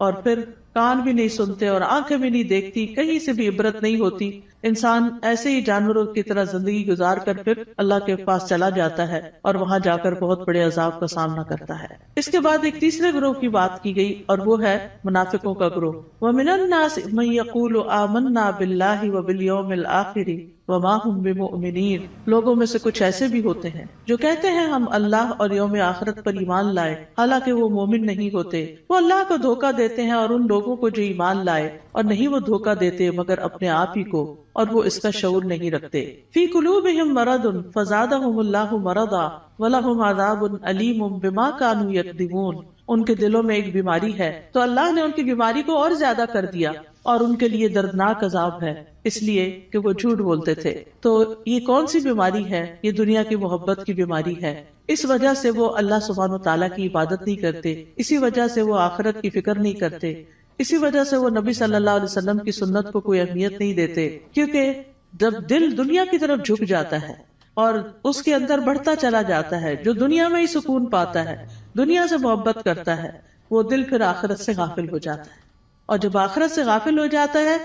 اور پھر کان بھی نہیں سنتے اور آنکھیں بھی نہیں دیکھتی، کہیں سے بھی عبرت نہیں ہوتی. انسان ایسے ہی جانوروں کی طرح زندگی گزار کر پھر اللہ کے پاس چلا جاتا ہے اور وہاں جا کر بہت بڑے عذاب کا سامنا کرتا ہے. اس کے بعد ایک تیسرے گروہ کی بات کی گئی اور وہ ہے منافقوں کا گروہ. وَمِنَ النَّاسِ مَن يَقُولُ آمَنَّا بِاللَّهِ وَبِالْيَوْمِ الْآخِرِ وَمَا هُمْ بِمُؤْمِنِينَ. لوگوں میں سے کچھ ایسے بھی ہوتے ہیں جو کہتے ہیں ہم اللہ اور یوم آخرت پر ایمان لائے، حالانکہ وہ مومن نہیں ہوتے. وہ اللہ کو دھوکہ دیتے ہیں اور ان لوگوں کو جو ایمان لائے، اور نہیں وہ دھوکہ دیتے مگر اپنے آپ ہی کو، اور وہ اس کا شعور نہیں رکھتے. فی قلوبہم مرض فزادہم اللہ مرضا ولہم عذاب علیم بما کانوا یکذبون. ان کے دلوں میں ایک بیماری ہے تو اللہ نے ان کی بیماری کو اور زیادہ کر دیا اور ان کے لیے دردناک عذاب ہے، اس لیے کہ وہ جھوٹ بولتے تھے. تو یہ کون سی بیماری ہے؟ یہ دنیا کی محبت کی بیماری ہے. اس وجہ سے وہ اللہ سبحانہ و تعالیٰ کی عبادت نہیں کرتے، اسی وجہ سے وہ آخرت کی فکر نہیں کرتے، اسی وجہ سے وہ نبی صلی اللہ علیہ وسلم کی سنت کو کوئی اہمیت نہیں دیتے. کیونکہ جب دل دنیا کی طرف جھک جاتا ہے اور اس کے اندر بڑھتا چلا جاتا ہے، جو دنیا میں ہی سکون پاتا ہے، دنیا سے محبت کرتا ہے، وہ دل پھر آخرت سے غافل ہو جاتا ہے. اور جب آخرت سے غافل ہو جاتا ہے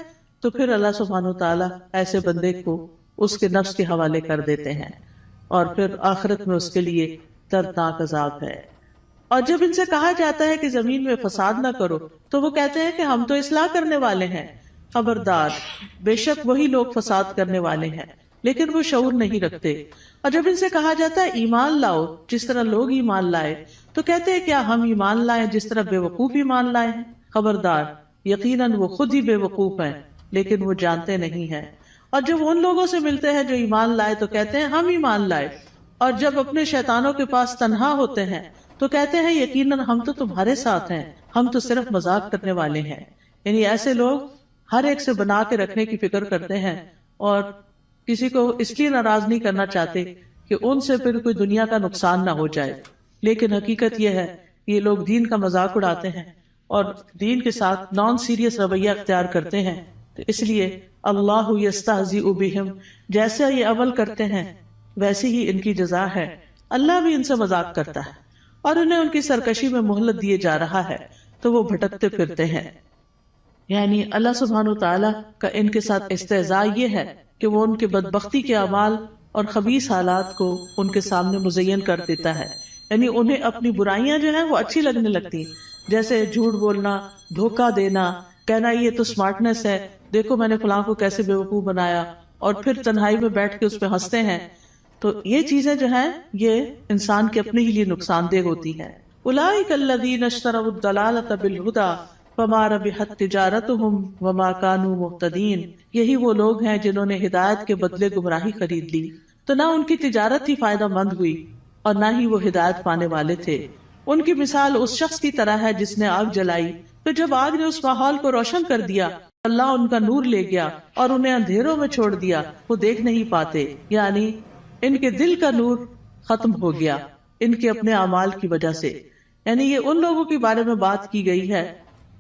تو پھر اللہ سبحانہ و تعالیٰ ایسے بندے کو اس کے نفس کے حوالے کر دیتے ہیں اور پھر آخرت میں اس کے لیے دردناک عذاب ہے. اور جب ان سے کہا جاتا ہے کہ زمین میں فساد نہ کرو تو وہ کہتے ہیں کہ ہم تو اصلاح کرنے والے ہیں. خبردار، بے شک وہی لوگ فساد کرنے والے ہیں لیکن وہ شعور نہیں رکھتے. اور جب ان سے کہا جاتا ہے ایمان لاؤ جس طرح لوگ ایمان لائے، تو کہتے ہیں کیا ہم ایمان لائیں جس طرح بے وقوف ایمان لائے ہیں؟ خبردار، یقیناً وہ خود ہی بے وقوف ہیں لیکن وہ جانتے نہیں ہیں. اور جب ان لوگوں سے ملتے ہیں جو ایمان لائے تو کہتے ہیں ہم ایمان لائے، اور جب اپنے شیطانوں کے پاس تنہا ہوتے ہیں تو کہتے ہیں یقیناً ہم تو تمہارے ساتھ ہیں، ہم تو صرف مذاق کرنے والے ہیں. یعنی ایسے لوگ ہر ایک سے بنا کے رکھنے کی فکر کرتے ہیں اور کسی کو اس لیے ناراض نہیں کرنا چاہتے کہ ان سے پھر کوئی دنیا کا نقصان نہ ہو جائے. لیکن حقیقت یہ ہے کہ یہ لوگ دین کا مذاق اڑاتے ہیں اور دین کے ساتھ نان سیریس رویہ اختیار کرتے ہیں. تو اس لیے اللہ یستہزئ بہم، جیسے یہ عمل کرتے ہیں ویسی ہی ان کی جزا ہے. اللہ بھی ان سے مذاق کرتا ہے اور انہیں ان کی سرکشی میں مہلت دیے جا رہا ہے تو وہ بھٹکتے پھرتے ہیں. یعنی اللہ سبحانہ وتعالی کا ان کے ساتھ استہزاء یہ ہے کہ وہ ان کے بدبختی کے اعمال اور خبیث حالات کو ان کے سامنے مزین کر دیتا ہے. یعنی انہیں اپنی برائیاں جو ہیں وہ اچھی لگنے لگتی ہیں، جیسے جھوٹ بولنا، دھوکہ دینا، کہنا یہ تو سمارٹنس ہے، دیکھو میں نے فلاں کو کیسے بیوقوف بنایا، اور پھر تنہائی میں بیٹھ کے اس پہ ہنستے ہیں. تو یہ چیزیں جو ہیں یہ انسان کے اپنے ہی لیے نقصان دہ ہوتی ہیں. اولئک الذین اشتروا الضلالۃ بالہدی فما ربحت تجارتهم وما كانوا مهتدین. یہی وہ لوگ ہیں جنہوں نے ہدایت کے بدلے گمراہی خرید لی، تو نہ ان کی تجارت ہی فائدہ مند ہوئی اور نہ ہی وہ ہدایت پانے والے تھے. ان کی مثال اس شخص کی طرح ہے جس نے آگ جلائی، تو جب آگ نے اس ماحول کو روشن کر دیا اللہ ان کا نور لے گیا اور انہیں اندھیروں میں چھوڑ دیا، وہ دیکھ نہیں پاتے. یعنی ان کے دل کا نور ختم ہو گیا ان کے اپنے اعمال کی وجہ سے. یعنی یہ ان لوگوں کے بارے میں بات کی گئی ہے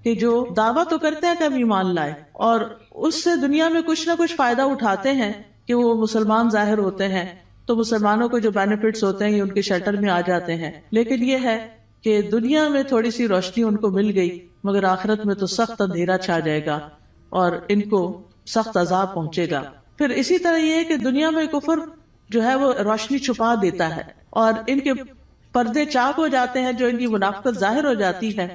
کہ جو دعویٰ تو کرتے ہیں کہ ہم ایمان لائے اور اس سے دنیا میں کچھ نہ کچھ فائدہ اٹھاتے ہیں کہ وہ مسلمان ظاہر ہوتے ہیں تو مسلمانوں کو جو بینیفٹس ہوتے ہیں یہ ان کے شیلٹر میں آ جاتے ہیں. لیکن یہ ہے کہ دنیا میں تھوڑی سی روشنی ان کو مل گئی مگر آخرت میں تو سخت اندھیرا چھا جائے گا اور ان کو سخت عذاب پہنچے گا. پھر اسی طرح یہ ہے کہ دنیا میں کفر جو ہے وہ روشنی چھپا دیتا ہے اور ان کے پردے چاک ہو جاتے ہیں، جو ان کی منافقت ظاہر ہو جاتی ہے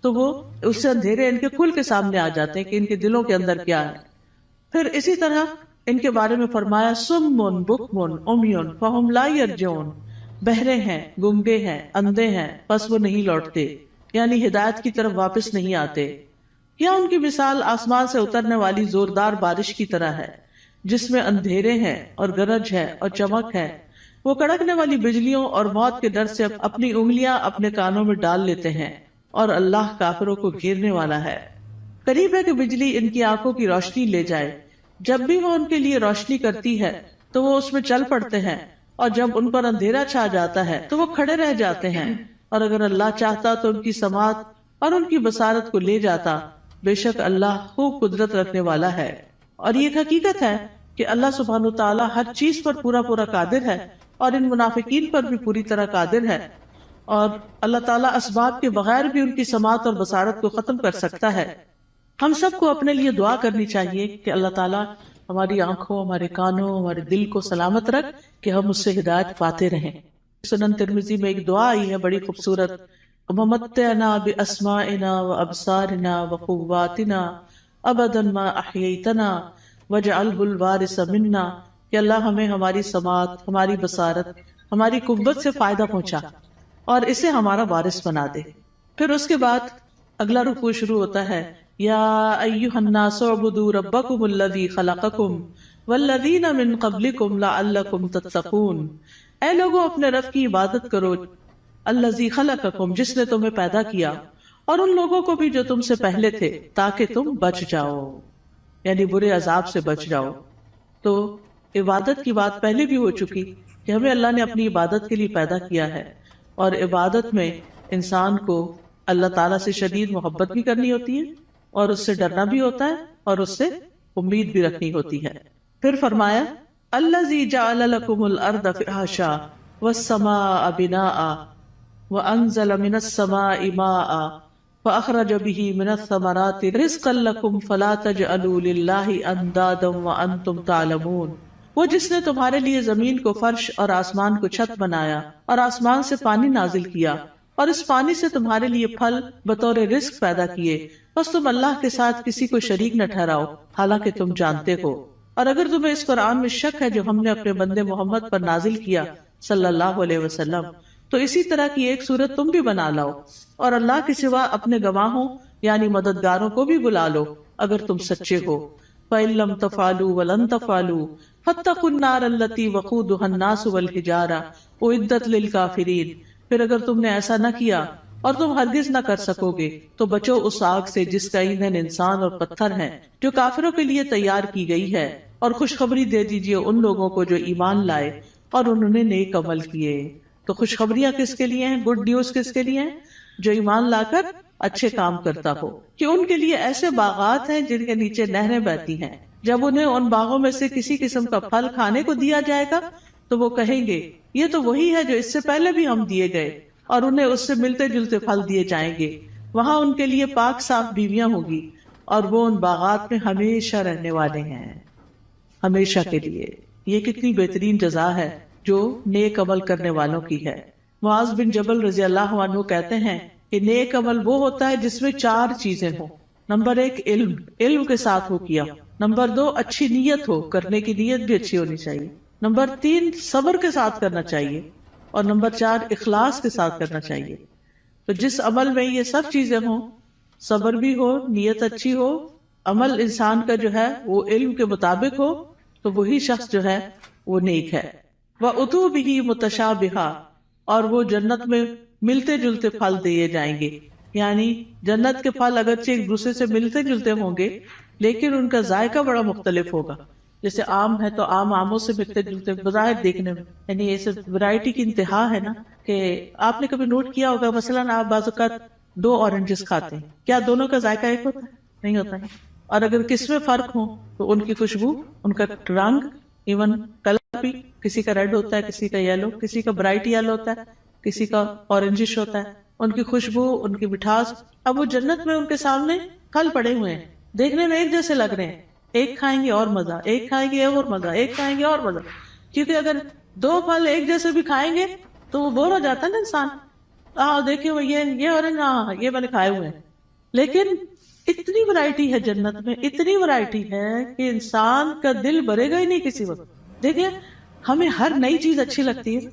تو وہ اس سے اندھیرے ان کے کھل کے سامنے آ جاتے ہیں کہ ان کے دلوں کے اندر کیا ہے. پھر اسی طرح ان کے بارے میں فرمایا سم بکم عمی فہم لا یرجعون، بہرے ہیں، گنگے ہیں، اندھے ہیں، پس وہ نہیں لوٹتے، یعنی ہدایت کی طرف واپس نہیں آتے. یا ان کی مثال آسمان سے اترنے والی زوردار بارش کی طرح ہے جس میں اندھیرے ہیں اور گرج ہے اور چمک ہے. وہ کڑکنے والی بجلیوں اور موت کے ڈر سے اپنی انگلیاں اپنے کانوں میں ڈال لیتے ہیں اور اللہ کافروں کو گھیرنے والا ہے. قریب ہے کہ بجلی ان کی آنکھوں کی روشنی لے جائے، جب بھی وہ ان کے لیے روشنی کرتی ہے تو وہ اس میں چل پڑتے ہیں، اور جب ان پر اندھیرا چھا جاتا ہے تو وہ کھڑے رہ جاتے ہیں. اور اگر اللہ چاہتا تو ان کی سماعت اور ان کی بصارت کو لے جاتا، بے شک اللہ خوب قدرت رکھنے والا ہے. اور یہ حقیقت ہے کہ اللہ سبحانہ تعالیٰ ہر چیز پر پورا قادر ہے اور ان منافقین پر بھی پوری طرح قادر ہے، اور اللہ تعالیٰ اسباب کے بغیر بھی ان کی سماعت اور بصارت کو ختم کر سکتا ہے. ہم سب کو اپنے لیے دعا کرنی چاہیے کہ اللہ تعالیٰ ہماری آنکھوں، ہمارے کانوں، ہمارے دل کو سلامت رکھ کہ ہم اس سے ہدایت پاتے رہیں. سنن ترمذی میں ایک دعا آئی ہے بڑی خوبصورت، وَمَتِّعْنَا بِأَسْمَاعِنَا وَأَبْصَارِنَا وَقُوَّاتِنَا أَبَدًا مَا أَحْيَيْتَنَا وَاجْعَلْهُ الْوَارِثَ مِنَّا، کہ اللہ ہمیں ہماری سماعت، ہماری بصارت، ہماری قوت سے فائدہ پہنچا اور اسے ہمارا وارث بنا دے. پھر اس کے بعد اگلا رکوع شروع ہوتا ہے، یا ایھا الناس اعبدوا ربکم الذی خلقکم والذین من قبلکم لعلکم تتقون. اے لوگوں اپنے رب کی عبادت کرو، الذی خلقکم جس نے تمہیں پیدا کیا، اور ان لوگوں کو بھی جو تم سے پہلے تھے، تاکہ تم بچ جاؤ، یعنی برے عذاب سے بچ جاؤ. تو عبادت کی بات پہلے بھی ہو چکی کہ ہمیں اللہ نے اپنی عبادت کے لیے پیدا کیا ہے، اور عبادت میں انسان کو اللہ تعالیٰ سے شدید محبت بھی کرنی ہوتی ہے اور اس سے ڈرنا بھی ہوتا ہے اور اس سے امید بھی رکھنی ہوتی ہے. پھر فرمایا الذی جعل لکم الارض فراشا والسماء بناء وانزل من السماء ماء فاخرج به من الثمرات رزقا لکم فلا تجعلوا للہ اندادا وانتم تعلمون. وہ جس نے تمہارے لیے زمین کو فرش اور آسمان کو چھت بنایا اور آسمان سے پانی نازل کیا اور اس پانی سے تمہارے لیے پھل بطور رزق پیدا کیے، بس تم اللہ کے ساتھ کسی کو شریک نہ ٹھہراؤ حالانکہ تم جانتے ہو. اور اگر تمہیں اس قرآن میں شک ہے جو ہم نے اپنے بندے محمد پر نازل کیا صلی اللہ علیہ وسلم، تو اسی طرح کی ایک صورت تم بھی بنا لاؤ، اور اللہ کے سوا اپنے گواہوں یعنی مددگاروں کو بھی بلا لو اگر تم سچے ہو۔ فَإِن لَّمْ تَفْعَلُوا وَلَن تَفْعَلُوا فَاتَّقُوا النَّارَ الَّتِي وَقُودُهَا النَّاسُ وَالْحِجَارَةُ أُعِدَّتْ لِلْكَافِرِينَ، پھر اگر تم نے ایسا نہ کیا اور تم ہرگز نہ کر سکو گے تو بچو اس آگ سے جس کا ایندھن انسان اور پتھر ہے، جو کافروں کے لیے تیار کی گئی ہے، اور خوشخبری دے دیجئے ان لوگوں کو جو ایمان لائے اور انہوں نے نیک عمل کیے۔ تو خوشخبریاں کس کے لیے ہیں؟ گڈ نیوز کس کے لیے ہیں؟ جو ایمان لا کر اچھے کام کرتا ہو، کہ ان کے لیے ایسے باغات ہیں جن کے نیچے نہریں بہتی ہیں، جب انہیں ان باغوں میں سے کسی قسم کا پھل کھانے کو دیا جائے گا تو وہ کہیں گے یہ تو وہی ہے جو اس سے پہلے بھی ہم دیے گئے، اور انہیں اس سے ملتے جلتے پھل دیے جائیں گے۔ وہاں ان کے لیے پاک صاف بیویاں ہوگی، اور وہ ان باغات میں ہمیشہ رہنے والے ہیں، ہمیشہ کے لیے۔ یہ کتنی بہترین جزا ہے جو نیک عمل کرنے والوں کی ہے۔ معاذ بن جبل رضی اللہ عنہ کہتے ہیں کہ نیک عمل وہ ہوتا ہے جس میں 4 چیزیں ہوں۔ نمبر 1 علم کے ساتھ ہو کیا۔ نمبر 2 اچھی نیت ہو، کرنے کی نیت بھی اچھی ہونی چاہیے۔ نمبر 3 صبر کے ساتھ کرنا چاہیے، اور نمبر 4 اخلاص کے ساتھ کرنا چاہیے۔ تو جس عمل میں یہ سب چیزیں ہوں، صبر بھی ہو، نیت اچھی ہو، عمل انسان کا جو ہے وہ علم کے مطابق ہو، تو وہی شخص جو ہے وہ نیک ہے۔ وَأُتُوا بِهِ مُتَشَابِهًا، اور وہ جنت میں ملتے جلتے پھل دیے جائیں گے، یعنی جنت کے پھل اگرچہ ایک دوسرے سے ملتے جلتے ہوں گے لیکن ان کا ذائقہ بڑا مختلف ہوگا۔ جیسے آم ہے تو آموں سے ملتے جلتے بظاہر دیکھنے میں، یعنی ایسے ورائٹی کی انتہا ہے نا، کہ آپ نے کبھی نوٹ کیا ہوگا مثلاً آپ بعض اوقات 2 اورنجز کھاتے ہیں، کیا دونوں کا ذائقہ ایک ہوتا ہے؟ نہیں ہوتا ہے۔ اور اگر کس میں فرق ہو تو ان کی خوشبو، ان کا رنگ، ایون کلر بھی، کسی کا ریڈ ہوتا ہے، کسی کا یلو، کسی کا برائٹ یلو ہوتا ہے، کسی کا اورنجش ہوتا ہے، ان کی خوشبو، ان کی مٹھاس۔ اب وہ جنت میں ان کے سامنے پھل پڑے ہوئے ہیں، دیکھنے میں ایک جیسے لگ رہے ہیں، ایک کھائیں گے اور مزہ، ایک کھائیں گے اور مزہ، ایک کھائیں گے اور مزہ، کیونکہ اگر 2 پھل ایک جیسے بھی کھائیں گے تو وہ بور ہو جاتا ہے نا انسان۔ دیکھیں وہ یہ اورنج، یہ میں نے کھائے ہوئے ہیں، لیکن اتنی ورائٹی ہے جنت میں، اتنی ورائٹی ہے کہ انسان کا دل بھرے گا ہی نہیں کسی وقت۔ دیکھیں ہمیں ہر نئی چیز اچھی لگتی ہے،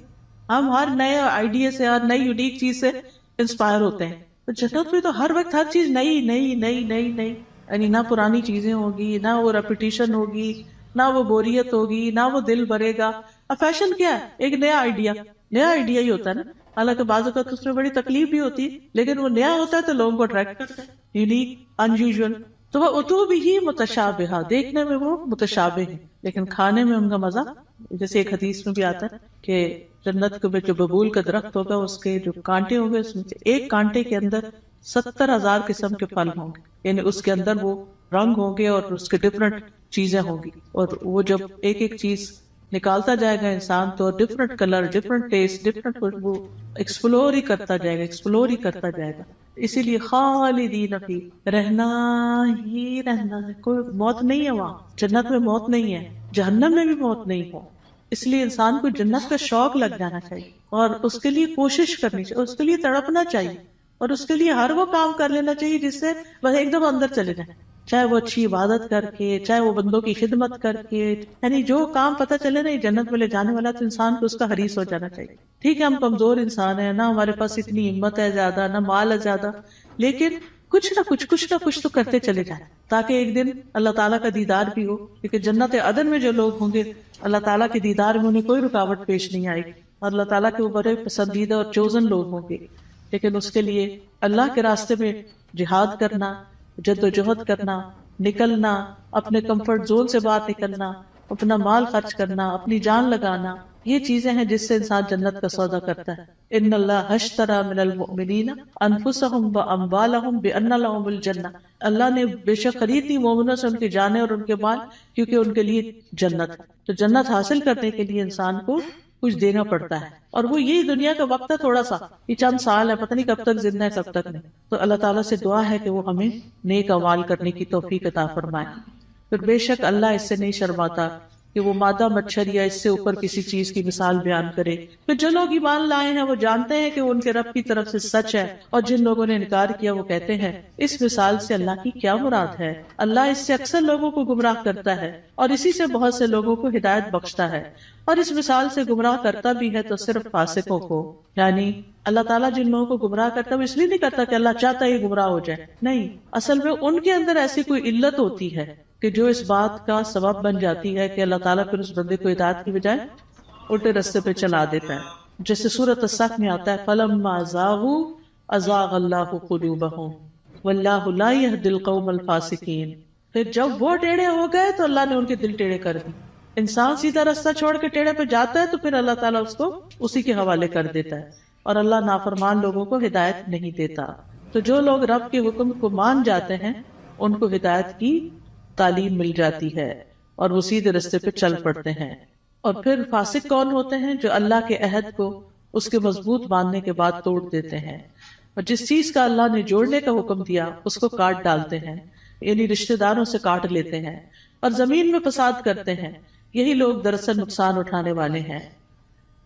ہم ہر نئے آئیڈیا سے، ہر نئی یونیک چیز سے انسپائر ہوتے ہیں، تو جنت میں تو ہر وقت ہر چیز نئی نئی نئی نئی نئی، یعنی نہ پرانی چیزیں ہوگی، نہ وہ ریپیٹیشن ہوگی، نہ وہ بوریت ہوگی، نہ وہ دل بھرے گا۔ اب فیشن کیا ہے؟ ایک نیا آئیڈیا ہی ہوتا ہے نا، حالانکہ بعض اوقات اس میں بڑی تکلیف بھی ہوتی ہے، لیکن وہ نیا ہوتا ہے تو لوگوں کو اٹریکٹ کرتا ہے، یونیک، ان یوزول۔ تو وہ اتو بھی متشابہہ، دیکھنے میں وہ متشابہ ہے لیکن کھانے میں ان کا مزہ، جیسے ایک حدیث میں بھی آتا ہے کہ جنت کے جو ببول کا درخت ہوگا اس کے جو کانٹے ہوں گے، اس میں سے ایک کانٹے کے اندر 70,000 قسم کے پھل ہوں گے، یعنی اس کے اندر وہ رنگ ہوں گے اور اس کے ڈفرنٹ چیزیں ہوں گی، اور وہ جب ایک ایک چیز نکالتا جائے گا انسان تو different colour, different test, different خوشبو، ایکسپلور ہی کرتا جائے گا، ایکسپلور ہی کرتا جائے گا۔ اسی لیے خالدین فی، رہنا ہی رہنا ہے، کوئی موت نہیں ہے وہاں، جنت میں موت نہیں ہے، جہنم میں بھی موت نہیں ہو۔ اس لیے انسان کو جنت کا شوق لگ جانا چاہیے اور اس کے لیے کوشش کرنی چاہیے، اس کے لیے تڑپنا چاہیے، اور اس کے لیے ہر وہ کام کر لینا چاہیے جس سے بس ایک دم اندر چلے جائیں، چاہے وہ اچھی عبادت کر کے، چاہے وہ بندوں کی خدمت کر کے، یعنی جو کام پتہ چلے نا یہ جنت میں لے جانے والا، تو انسان کو اس کا حریص ہو جانا چاہیے۔ ٹھیک ہے ہم کمزور انسان ہیں، نہ ہمارے پاس اتنی ہمت ہے زیادہ، نہ مال ہے زیادہ، لیکن کچھ نہ کچھ تو کرتے چلے جائیں تاکہ ایک دن اللہ تعالیٰ کا دیدار بھی ہو، کیونکہ جنت عدن میں جو لوگ ہوں گے اللہ تعالیٰ کے دیدار میں انہیں کوئی رکاوٹ پیش نہیں آئے گی، اور اللہ تعالیٰ کے وہ بڑے پسندیدہ اور چوزن لوگ ہوں گے۔ لیکن اس کے لیے اللہ کے راستے میں جہاد کرنا، جد و جہد کرنا، نکلنا، اپنے کمفرٹ زون سے باہر نکلنا، اپنا مال خرچ کرنا، اپنی جان لگانا، یہ چیزیں ہیں جس سے انسان جنت کا سودا کرتا ہے۔ ان اللہ اشتری من المؤمنین انفسهم واموالهم بان لهم الجنہ، اللہ نے بے شک خرید لی مومنوں سے ان کی جانیں اور ان کے مال، کیونکہ ان کے لیے جنت ہے۔ تو جنت حاصل کرنے کے لیے انسان کو کچھ دینا پڑتا ہے، اور وہ یہی دنیا کا وقت ہے، تھوڑا سا، یہ چند سال ہے، پتہ نہیں کب تک زندہ ہے کب تک نہیں۔ تو اللہ تعالیٰ سے دعا ہے کہ وہ ہمیں نیک اعمال کرنے کی توفیق عطا فرمائے۔ پھر بے شک اللہ اس سے نہیں شرماتا کہ وہ مادہ مچھر یا اس سے اوپر کسی چیز کی مثال بیان کرے. پھر جو لوگ ایمان لائے ہیں وہ جانتے ہیں کہ وہ ان کے رب کی طرف سے سچ ہے، اور جن لوگوں نے انکار کیا وہ کہتے ہیں اس مثال سے اللہ کی کیا مراد ہے. اللہ اس سے اکثر لوگوں کو گمراہ کرتا ہے اور اسی سے بہت سے لوگوں کو ہدایت بخشتا ہے، اور اس مثال سے گمراہ کرتا بھی ہے تو صرف فاسقوں کو. یعنی اللہ تعالیٰ جن لوگوں کو گمراہ کرتا ہے وہ اس لیے نہیں کرتا کہ اللہ چاہتا ہے یہ گمراہ ہو جائے، نہیں، اصل میں ان کے اندر ایسی کوئی علت ہوتی ہے کہ جو اس بات کا سبب بن جاتی ہے کہ اللہ تعالیٰ پھر اس بندے کو ہدایت کی بجائے الٹے راستے پہ چلا دیتا ہے. جیسے سورۃ الصف میں آتا ہے فَلَمَّا زَاغُوا أَزَاغَ اللَّهُ قُلُوبَهُمْ وَاللَّهُ لَا يَهْدِي الْقَوْمَ الْفَاسِقِينَ. پھر جب وہ ٹیڑھے ہو گئے تو اللہ نے ان کے دل ٹیڑھے کر دی. انسان سیدھا راستہ چھوڑ کے ٹیڑھے پہ جاتا ہے تو پھر اللہ تعالیٰ اس کو اسی کے حوالے کر دیتا ہے، اور اللہ نافرمان لوگوں کو ہدایت نہیں دیتا. تو جو لوگ رب کے حکم کو مان جاتے ہیں ان کو ہدایت کی تعلیم مل جاتی ہے اور وہ سیدھے راستے پہ چل پڑتے ہیں. اور پھر فاسق کون ہوتے ہیں؟ جو اللہ کے عہد کو اس کے مضبوط باندھنے کے بعد توڑ دیتے ہیں، اور جس چیز کا اللہ نے جوڑنے کا حکم دیا اس کو کاٹ ڈالتے ہیں، یعنی رشتہ داروں سے کاٹ لیتے ہیں اور زمین میں فساد کرتے ہیں. یہی لوگ دراصل نقصان اٹھانے والے ہیں.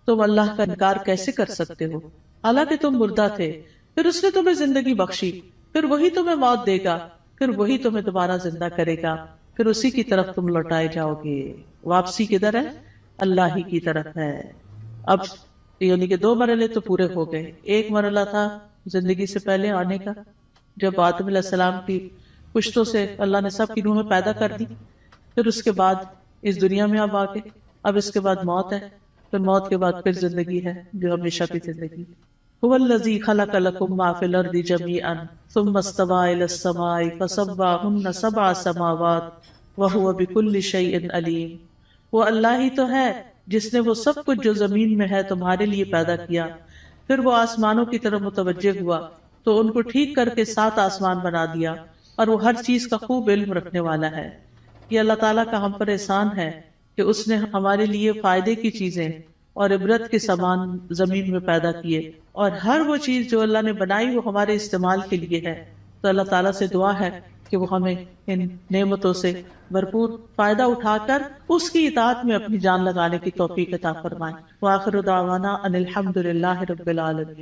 تم اللہ کا انکار کیسے کر سکتے ہو حالانکہ تم مردہ تھے، پھر اس نے تمہیں زندگی بخشی، پھر وہی تمہیں موت دے گا، پھر وہی تمہیں دوبارہ زندہ کرے گا، پھر اسی کی طرف تم لوٹائے جاؤ گے. واپسی کدھر ہے؟ اللہ ہی کی طرف ہے. اب یعنی کہ 2 مرحلے تو پورے ہو گئے. ایک مرحلہ تھا زندگی سے پہلے آنے کا، جب آدم علیہ السلام کی پشتوں سے اللہ نے سب کی روحیں پیدا کر دی. پھر اس کے بعد اس دنیا میں اب آ گئے، اب اس کے بعد موت ہے، پھر موت کے بعد پھر زندگی ہے جو ہمیشہ کی زندگی. هو الذی خلق لکم ما فی الارض جمیعا ثم استوى الی السماء فسواہن 7 سماوات وہو بکل شیء علیم. وہ اللہ ہی تو ہے جس نے وہ سب کچھ جو زمین میں ہے تمہارے لیے پیدا کیا، پھر وہ آسمانوں کی طرف متوجہ ہوا تو ان کو ٹھیک کر کے 7 آسمان بنا دیا، اور وہ ہر چیز کا خوب علم رکھنے والا ہے. یہ اللہ تعالیٰ کا ہم پر احسان ہے کہ اس نے ہمارے لیے فائدے کی چیزیں اور عبرت کے سامان زمین میں پیدا کیے، اور ہر وہ چیز جو اللہ نے بنائی وہ ہمارے استعمال کے لیے ہے. تو اللہ تعالیٰ سے دعا ہے کہ وہ ہمیں ان نعمتوں سے بھرپور فائدہ اٹھا کر اس کی اطاعت میں اپنی جان لگانے کی توفیق عطا فرمائے. وآخر دعوانا ان الحمد للہ رب العالمین.